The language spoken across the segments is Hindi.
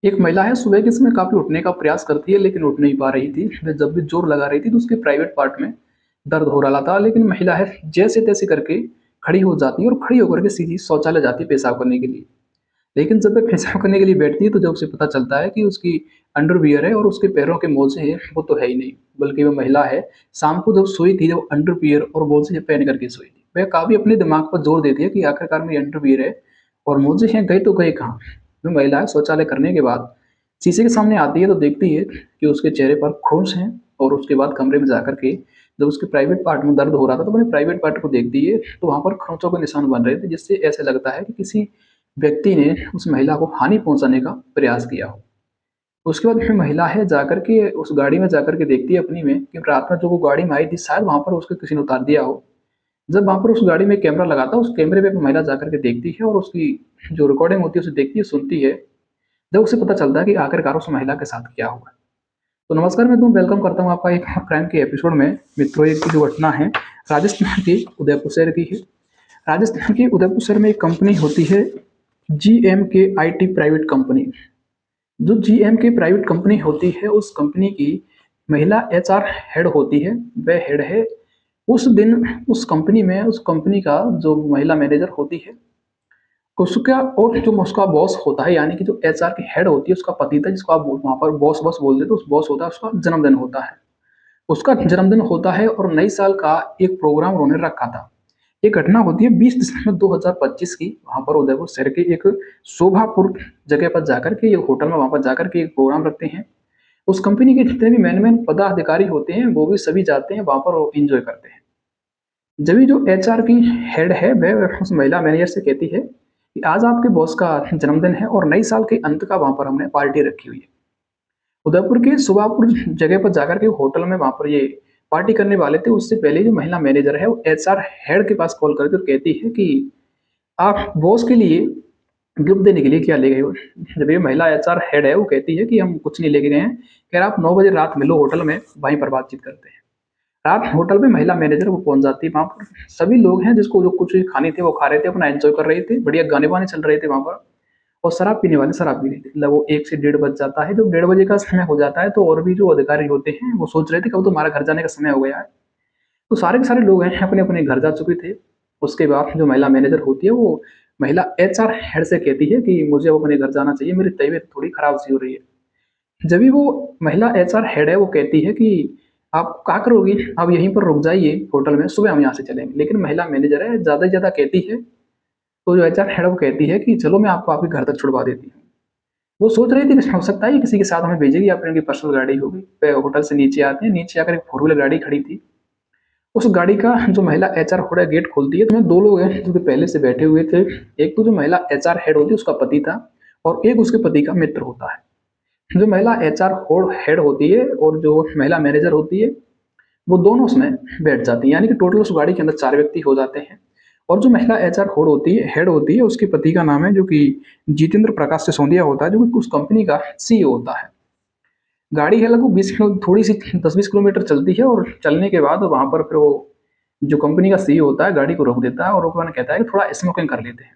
एक महिला है, सुबह के समय काफ़ी उठने का प्रयास करती है लेकिन उठ नहीं पा रही थी। वह जब भी ज़ोर लगा रही थी तो उसके प्राइवेट पार्ट में दर्द हो रहा था। लेकिन महिला है, जैसे-तैसे करके खड़ी हो जाती है और खड़ी होकर के सीधी शौचालय जाती है पेशाब करने के लिए। लेकिन जब वह पेशाब करने के लिए बैठती है तो जब उसे पता चलता है कि उसकी अंडरवियर है और उसके पैरों के मोज़े हैं, वो तो है ही नहीं। बल्कि वो महिला है, शाम को जब सोई थी, जब अंडरवियर और मोज़े पहन कर के सोई थी। वह काफ़ी अपने दिमाग पर ज़ोर देती है कि आखिरकार मेरी अंडरवियर है और मोज़े हैं, गए तो गए कहाँ? वो महिला है, शौचालय करने के बाद शीशे के सामने आती है तो देखती है कि उसके चेहरे पर खुन्स हैं। और उसके बाद कमरे में जाकर के जब उसके प्राइवेट पार्ट में दर्द हो रहा था तो अपने प्राइवेट पार्ट को देखती है तो वहाँ पर खरोंचों के निशान बन रहे थे, जिससे ऐसा लगता है कि किसी व्यक्ति ने उस महिला को हानि पहुँचाने का प्रयास किया हो। उसके बाद फिर महिला है, जाकर के उस गाड़ी में जाकर के देखती है अपनी में कि रात में जो वो गाड़ी में आई थी शायद वहाँ पर उसको किसी ने उतार दिया हो। जब वहाँ पर उस गाड़ी में कैमरा लगा था, उस कैमरे पे महिला जाकर के देखती है और उसकी जो रिकॉर्डिंग होती है उसे देखती है, सुनती है। जब उसे पता चलता है कि आखिरकार उस महिला के साथ क्या हुआ। तो नमस्कार, मैं तुम्हें वेलकम करता हूँ आपका एक और क्राइम के एपिसोड में। मित्रों, एक जो घटना है राजस्थान के उदयपुर शहर की है। राजस्थान के उदयपुर शहर में एक कंपनी होती है, जीएमके आईटी प्राइवेट कंपनी। जो जीएमके प्राइवेट कंपनी होती है, उस कंपनी की महिला एचआर हेड होती है। वह हेड है। उस दिन उस कंपनी में उस कंपनी का जो महिला मैनेजर होती है, उसका और जो उसका बॉस होता है, यानी कि जो एचआर की हेड होती है, उसका पति था, जिसको आप वहाँ पर बॉस बॉस बोल देते हो, उस बॉस होता है, उसका जन्मदिन होता है। उसका जन्मदिन होता है और नई साल का एक प्रोग्राम उन्होंने रखा था। ये घटना होती है 20 दिसंबर 2025 की। वहाँ पर उदयपुर शहर के एक शोभापुर जगह पर जाकर के, एक होटल में वहाँ पर जाकर के एक प्रोग्राम रखते हैं। उस कंपनी के जितने भी मेन पदाधिकारी होते हैं, वो भी सभी जाते हैं वहाँ पर, वो एंजॉय करते हैं। जब ये जो एचआर की हेड है, वह उस महिला मैनेजर से कहती है कि आज आपके बॉस का जन्मदिन है और नई साल के अंत का वहाँ पर हमने पार्टी रखी हुई है। उदयपुर के सुबापुर जगह पर जाकर के होटल में वहाँ पर ये पार्टी करने वाले थे। उससे पहले जो महिला मैनेजर है, वो एचआर हेड के पास कॉल करके और कहती है कि आप बॉस के लिए गिफ्ट देने के लिए क्या ले गए हो? जब ये महिला एचआर हेड है, वो कहती है कि हम कुछ नहीं लेके गए हैं। कह रहा आप 9 बजे रात मिलो होटल में, वहीं पर बातचीत करते हैं। रात होटल में महिला मैनेजर वो पहुँच जाती है। वहाँ पर सभी लोग हैं, जिसको जो कुछ खाने थे वो खा रहे थे, अपना एन्जॉय कर रहे थे, बढ़िया गाने-वाने चल रहे थे वहाँ पर। और शराब पीने वाले शराब पी रहे थे। मतलब वो 1 से डेढ़ बज जाता है। जब डेढ़ बजे का समय हो जाता है तो और भी जो अधिकारी होते हैं, वो सोच रहे थे कि अब तो हमारा घर जाने का समय हो गया है। तो सारे के सारे लोग हैं, अपने-अपने घर जा चुके थे। उसके बाद जो महिला मैनेजर होती है, वो महिला एचआर हेड से कहती है कि मुझे अब अपने घर जाना चाहिए, मेरी तबीयत थोड़ी खराब सी हो रही है। जब भी वो महिला एचआर हेड है, वो कहती है कि आप क्या करोगी? आप यहीं पर रुक जाइए होटल में, सुबह हम यहाँ से चलेंगे। लेकिन महिला मैनेजर है, ज़्यादा से ज़्यादा कहती है, तो जो एचआर हेड है वो कहती है कि चलो मैं आपको आपके घर तक छुड़वा देती हूँ। वो सोच रही थी कि हो सकता है ये किसी के साथ हमें भेजेगी या फिर इनकी पर्सनल गाड़ी होगी। वे होटल से नीचे आते हैं, नीचे आकर एक फोर व्हीलर गाड़ी खड़ी थी। उस गाड़ी का जो महिला एचआर हेड है गेट खोलती है, तो उसमें 2 लोग हैं जो कि पहले से बैठे हुए थे। एक तो जो महिला एचआर हेड होती है उसका पति था और एक उसके पति का मित्र होता है। जो महिला एचआर होड हेड होती है और जो महिला मैनेजर होती है, वो दोनों उसमें बैठ जाती हैं, यानी कि टोटल उस गाड़ी के अंदर 4 व्यक्ति हो जाते हैं। और जो महिला एचआर हेड होती है, उसके पति का नाम है जो कि जितेंद्र प्रकाश सिसोदिया होता है, जो कि उस कंपनी का सीईओ होता है। गाड़ी है लगभग 20 किलो, थोड़ी-सी 10-20 किलोमीटर चलती है और चलने के बाद वहाँ पर फिर वो जो कंपनी का सीईओ होता है, गाड़ी को रोक देता है और रोकने कहता है कि थोड़ा स्मोकिंग कर लेते हैं।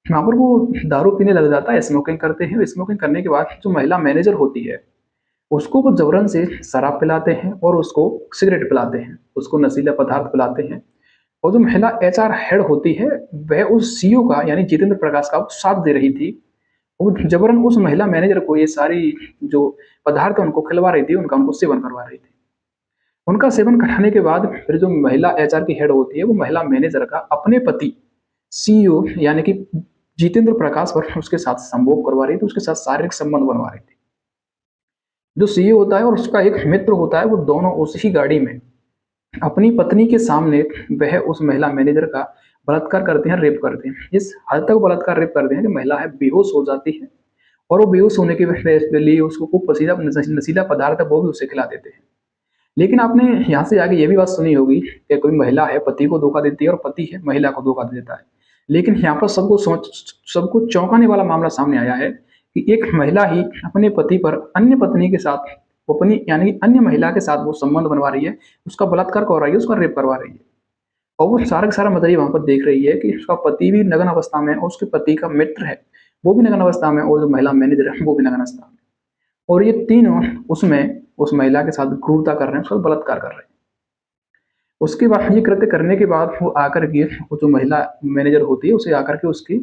वहाँ पर वो दारू पीने लग जाता है, स्मोकिंग करते हैं। स्मोकिंग करने के बाद जो महिला मैनेजर होती है, उसको वो ज़बरन से शराब पिलाते हैं और उसको सिगरेट पिलाते हैं, उसको नशीला पदार्थ पिलाते हैं। और जो महिला एचआर हेड होती है, वह उस सीईओ का, यानी जितेंद्र प्रकाश का साथ दे रही थी। वो ज़बरन उस महिला मैनेजर को ये सारी जो पदार्थ है उनको खिलवा रही थी, उनको सेवन करवा रही थी। उनका सेवन कराने के बाद फिर जो महिला एचआर की हेड होती है, वो महिला मैनेजर का अपने पति सीईओ यानी कि जितेंद्र प्रकाश पर उसके साथ संभोग करवा रही थी, उसके साथ शारीरिक संबंध बनवा रही थी। जो सीईओ होता है और उसका एक मित्र होता है, वो दोनों उसी गाड़ी में अपनी पत्नी के सामने वह उस महिला मैनेजर का बलात्कार करते हैं, रेप करते हैं। इस हद तक बलात्कार रेप करते हैं कि महिला है बेहोश हो जाती है और वो बेहोश होने के लिए उसको खूब पसीना नशीला पदार्थ है वो भी उसे खिला देते हैं। लेकिन आपने यहाँ से आगे ये भी बात सुनी होगी कि कोई महिला है, पति को धोखा देती है और पति है महिला को धोखा दे देता है। लेकिन यहाँ पर सबको चौंकाने वाला मामला सामने आया है कि एक महिला ही अपने पति पर अन्य पत्नी के साथ, वो अपनी यानी कि अन्य महिला के साथ वो संबंध बनवा रही है, उसका बलात्कार करवा रही है, उसका रेप करवा रही है। और वो सारा का सारा मज़ा ये वहाँ पर देख रही है कि उसका पति भी नग्न अवस्था में है और उसके पति का मित्र है, वो भी नग्न अवस्था में, और जो महिला मैनेजर है वो भी नग्न अवस्था में, और ये तीनों उसमें उस महिला के साथ क्रूरता कर रहे हैं, उसका बलात्कार कर रहे हैं। उसके बाद ये कृत्य करने के बाद वो आकर के, वो जो महिला मैनेजर होती है उसे आकर के उसके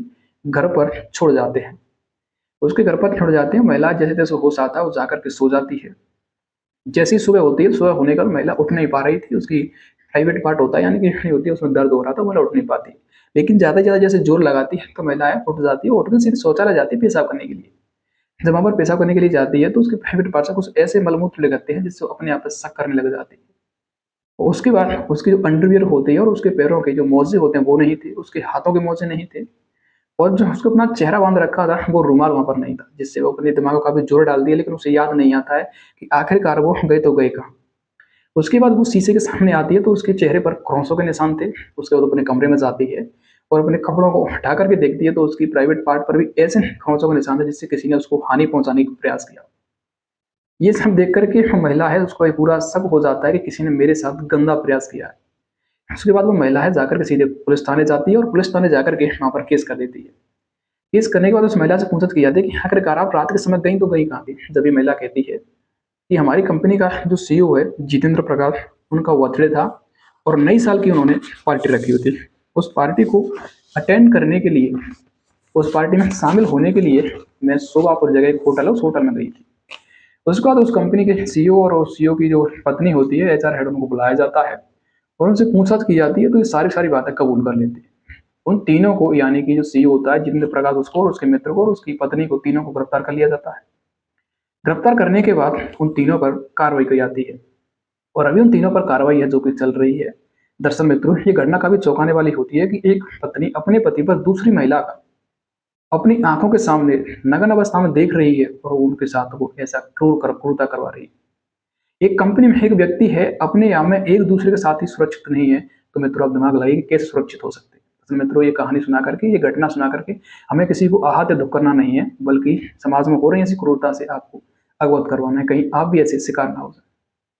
घर पर छोड़ जाते हैं। उसके घर पर छोड़ जाते हैं, महिला जैसे तैसे होश आता है, वो जाकर के सो जाती है। जैसे ही सुबह होती है, सुबह होने का महिला उठ नहीं पा रही थी, उसकी प्राइवेट पार्ट होता है यानी कि हड्डी होती है, उसमें दर्द हो रहा था, महिला उठ नहीं पाती। लेकिन ज़्यादा से ज़्यादा जैसे जोर लगाती है तो महिला है उठ जाती है, उठ के सीधे शौचालय जाती है पेशाब करने के लिए। जब वहाँ पर पेशाब करने के लिए जाती है तो उसके प्राइवेट पार्ट से कुछ ऐसे मलमूत्र निकलते हैं जिससे वो अपने आप पे शक करने लग जाती है। और उसके बाद उसकी जो अंडरवियर होती है और उसके पैरों के जो मोजे होते हैं वो नहीं थे, उसके हाथों के मोजे नहीं थे, और जो उसको अपना चेहरा बांध रखा था वो रुमाल वहाँ पर नहीं था, जिससे वो अपने दिमाग को काफ़ी जोर डाल दिया, लेकिन उसे याद नहीं आता है कि आखिरकार वो गए तो गए कहाँ। उसके बाद वो शीशे के सामने आती है तो उसके चेहरे पर क्रॉसों के निशान थे। उसके बाद अपने कमरे में जाती है और अपने कपड़ों को हटा करके देखती है तो उसकी प्राइवेट पार्ट पर भी ऐसे क्रॉसों के निशान थे जिससे किसी ने उसको हानि पहुंचाने का प्रयास किया। ये सब देख कर के जो महिला है उसको ये पूरा शक हो जाता है कि किसी ने मेरे साथ गंदा प्रयास किया है। उसके बाद वो महिला है जाकर के सीधे पुलिस थाने जाती है और पुलिस थाने जाकर के वहाँ पर केस कर देती है। केस करने के बाद उस महिला से पूछताछ की जाती है कि आखिरकार आप रात के समय गई तो गई कहाँ थी? जब ये महिला कहती है कि हमारी कंपनी का जो सीईओ है जितेंद्र प्रकाश, उनका बर्थडे था और नई साल की उन्होंने पार्टी रखी हुई थी। उस पार्टी को अटेंड करने के लिए, उस पार्टी में शामिल होने के लिए मैं शोभापुर जगह एक होटल है, उस होटल में गई थी। उसके बाद उस कंपनी के सीईओ और उस सीईओ की जो पत्नी होती है, एचआर हेड, उनको बुलाया जाता है और उनसे पूछताछ की जाती है तो ये सारी बातें कबूल कर लेते हैं। उन तीनों को, यानी कि जो सीईओ होता है जितेंद्र प्रकाश, उसको और उसके मित्र को और उसकी पत्नी को, तीनों को गिरफ्तार कर लिया जाता है। गिरफ्तार करने के बाद उन तीनों पर कार्रवाई की जाती है और अभी उन तीनों पर कार्रवाई है जो कि चल रही है। दरअसल मित्रों, ये घटना काफी चौंकाने वाली होती है कि एक पत्नी अपने पति पर दूसरी महिला का अपनी आंखों के सामने नग्न अवस्था में देख रही है और वो उनके साथ वो ऐसा क्रूरता करवा रही है। एक कंपनी में एक व्यक्ति है, अपने यहाँ में एक दूसरे के साथ ही सुरक्षित नहीं है, तो मित्रों आप दिमाग लगाइए कि कैसे सुरक्षित हो सकते हैं। तो मित्रों, ये कहानी सुना करके, ये घटना सुना करके हमें किसी को आहत या दुख करना नहीं है, बल्कि समाज में हो रही ऐसी क्रूरता से आपको अवगत करवाना है, कहीं आप भी ऐसे शिकार ना हो जाए।